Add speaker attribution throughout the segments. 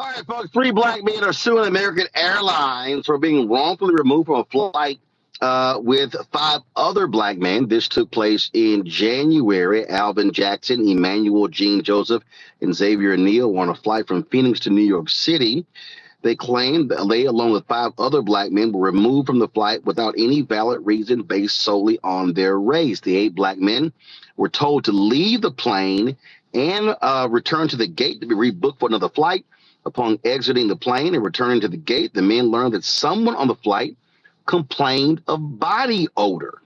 Speaker 1: All right, folks. Three black men are suing American Airlines for being wrongfully removed from a flight with five other black men. This took place in January. Alvin Jackson, Emmanuel Jean Joseph, and Xavier Neal were on a flight from Phoenix to New York City. They claimed that they, along with five other black men, were removed from the flight without any valid reason based solely on their race. The eight black men were told to leave the plane and return to the gate to be rebooked for another flight. Upon exiting the plane and returning to the gate, the men learned that someone on the flight complained of body odor.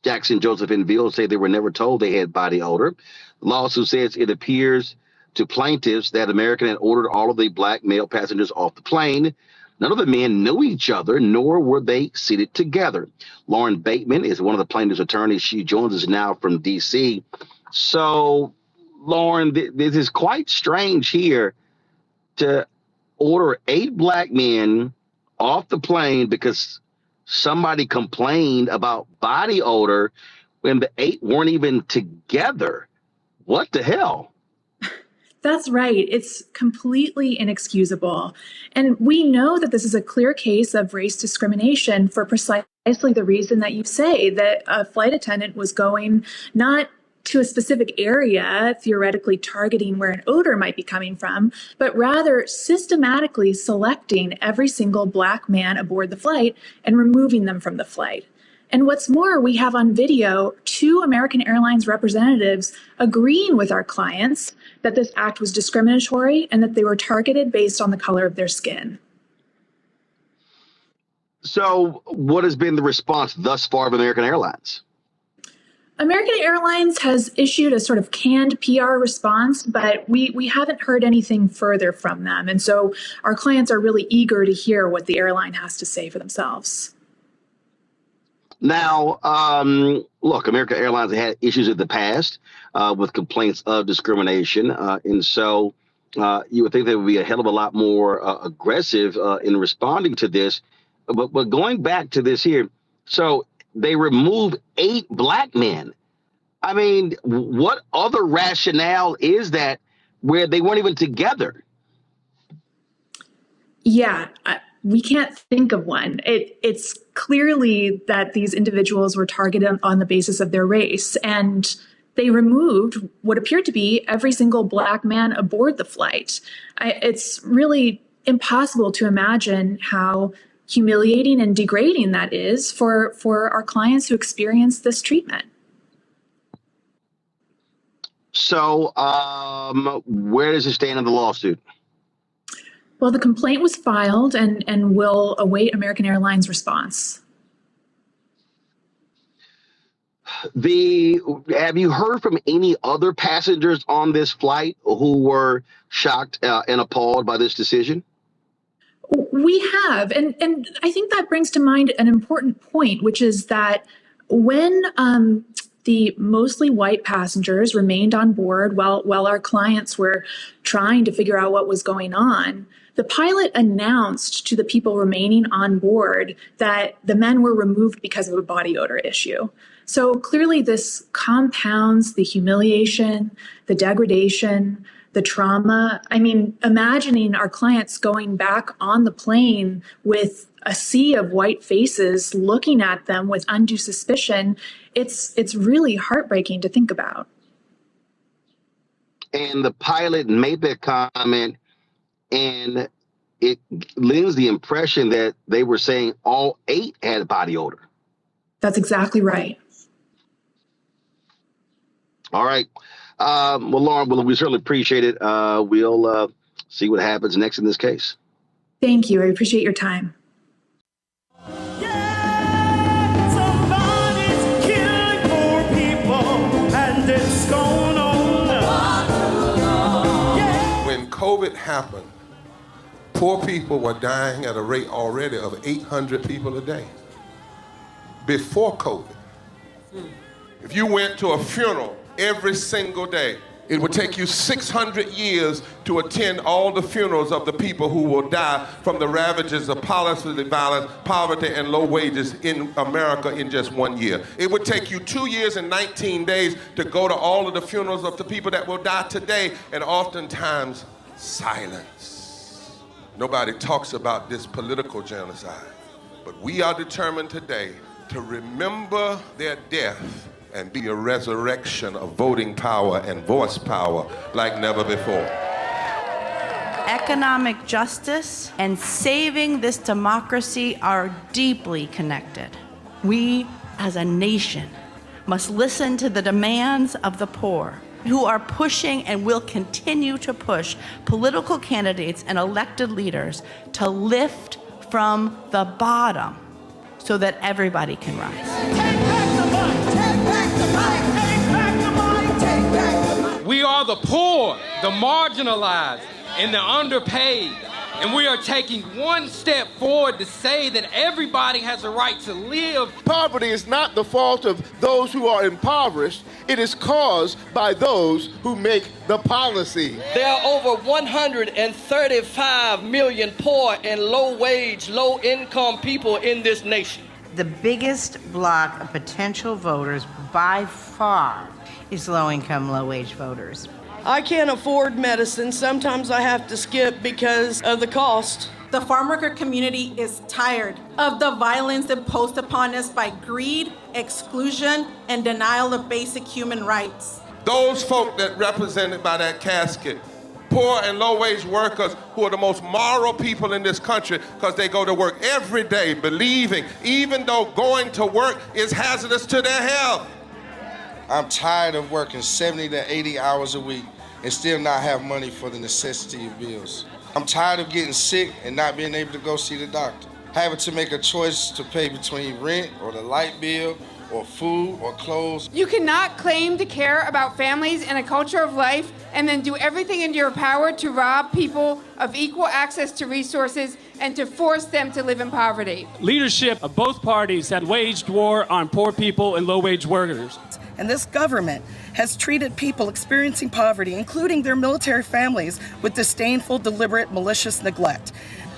Speaker 1: Jackson, Joseph, and Veal say they were never told they had body odor. The lawsuit says it appears to plaintiffs that American had ordered all of the black male passengers off the plane. None of the men knew each other, nor were they seated together. Lauren Bateman is one of the plaintiff's attorneys. She joins us now from D.C. So, Lauren, this is quite strange here to order eight black men off the plane because somebody complained about body odor when the eight weren't even together. What the hell?
Speaker 2: That's right. It's completely inexcusable. And we know that this is a clear case of race discrimination for precisely the reason that you say, that a flight attendant was going not to a specific area, theoretically targeting where an odor might be coming from, but rather systematically selecting every single black man aboard the flight and removing them from the flight. And what's more, we have on video two American Airlines representatives agreeing with our clients that this act was discriminatory and that they were targeted based on the color of their skin.
Speaker 1: So what has been the response thus far of American Airlines?
Speaker 2: American Airlines has issued a sort of canned PR response, but we haven't heard anything further from them. And so our clients are really eager to hear what the airline has to say for themselves.
Speaker 1: Now, look, American Airlines had issues in the past with complaints of discrimination. And so you would think they would be a hell of a lot more aggressive in responding to this. But going back to this here, so they removed eight black men. I mean, what other rationale is that where they weren't even together?
Speaker 2: Yeah, we can't think of one. It's clearly that these individuals were targeted on the basis of their race, and they removed what appeared to be every single black man aboard the flight. It's really impossible to imagine how humiliating and degrading that is for our clients who experience this treatment.
Speaker 1: So where does it stand in the lawsuit?
Speaker 2: Well, the complaint was filed and will await American Airlines' response.
Speaker 1: Have you heard from any other passengers on this flight who were shocked and appalled by this decision?
Speaker 2: We have, and I think that brings to mind an important point, which is that when the mostly white passengers remained on board while our clients were trying to figure out what was going on, the pilot announced to the people remaining on board that the men were removed because of a body odor issue. So clearly this compounds the humiliation, the degradation, the trauma. I mean, imagining our clients going back on the plane with a sea of white faces looking at them with undue suspicion, it's really heartbreaking to think about.
Speaker 1: And the pilot made that comment, and it lends the impression that they were saying all eight had body odor.
Speaker 2: That's exactly right.
Speaker 1: All right. Well, Lauren, we certainly appreciate it. We'll see what happens next in this case.
Speaker 2: Thank you. I appreciate your time.
Speaker 3: When COVID happened, poor people were dying at a rate already of 800 people a day. Before COVID, if you went to a funeral every single day, it would take you 600 years to attend all the funerals of the people who will die from the ravages of policy violence, poverty, and low wages in America in just 1 year. It would take you 2 years and 19 days to go to all of the funerals of the people that will die today, and oftentimes silence. Nobody talks about this political genocide, but we are determined today to remember their death and be a resurrection of voting power and voice power like never before.
Speaker 4: Economic justice and saving this democracy are deeply connected. We, as a nation, must listen to the demands of the poor, who are pushing and will continue to push political candidates and elected leaders to lift from the bottom so that everybody can rise.
Speaker 5: Take back the money! Take back the money! Take back the money! Take back the money!
Speaker 6: We are the poor, the marginalized, and the underpaid. And we are taking one step forward to say that everybody has a right to live.
Speaker 7: Poverty is not the fault of those who are impoverished. It is caused by those who make the policy.
Speaker 8: There are over 135 million poor and low-wage, low-income people in this nation.
Speaker 9: The biggest block of potential voters by far is low-income, low-wage voters.
Speaker 8: I can't afford medicine. Sometimes I have to skip because of the cost.
Speaker 10: The farm worker community is tired of the violence imposed upon us by greed, exclusion, and denial of basic human rights.
Speaker 3: Those folk that represented by that casket, poor and low-wage workers who are the most moral people in this country because they go to work every day believing, even though going to work is hazardous to their health.
Speaker 11: I'm tired of working 70 to 80 hours a week and still not have money for the necessity of bills. I'm tired of getting sick and not being able to go see the doctor. Having to make a choice to pay between rent or the light bill or food or clothes.
Speaker 12: You cannot claim to care about families and a culture of life and then do everything in your power to rob people of equal access to resources and to force them to live in poverty.
Speaker 13: Leadership of both parties had waged war on poor people and low-wage workers.
Speaker 14: And this government has treated people experiencing poverty, including their military families, with disdainful, deliberate, malicious neglect.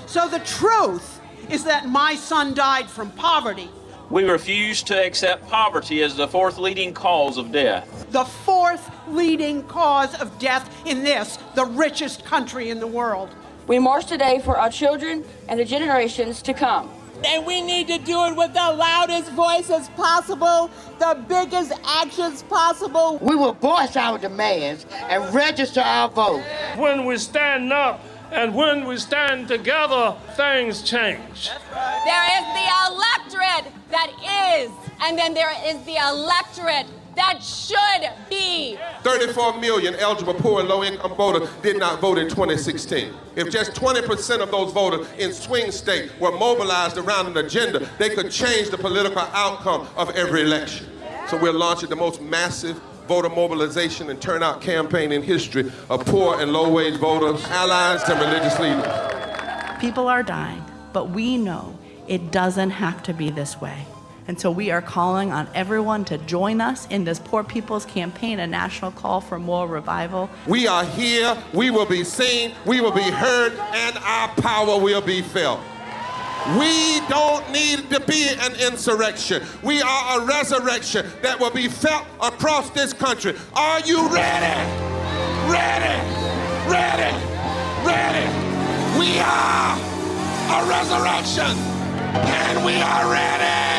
Speaker 5: So the truth is that my son died from poverty.
Speaker 15: We refuse to accept poverty as the fourth leading cause of death.
Speaker 5: The fourth leading cause of death in this, the richest country in the world.
Speaker 16: We march today for our children and the generations to come.
Speaker 17: And we need to do it with the loudest voices possible, the biggest actions possible.
Speaker 18: We will voice our demands and register our vote.
Speaker 19: When we stand up and when we stand together, things change.
Speaker 16: There is the electorate that is, and then there is the electorate that should be.
Speaker 3: 34 million eligible poor and low-income voters did not vote in 2016. If just 20% of those voters in swing states were mobilized around an agenda, they could change the political outcome of every election. So we're launching the most massive voter mobilization and turnout campaign in history of poor and low-wage voters, allies, and religious leaders.
Speaker 4: People are dying, but we know it doesn't have to be this way. And so we are calling on everyone to join us in this Poor People's Campaign, a national call for more revival.
Speaker 3: We are here, we will be seen, we will be heard, and our power will be felt. We don't need to be an insurrection. We are a resurrection that will be felt across this country. Are you ready? Ready? Ready? Ready? We are a resurrection, and we are ready.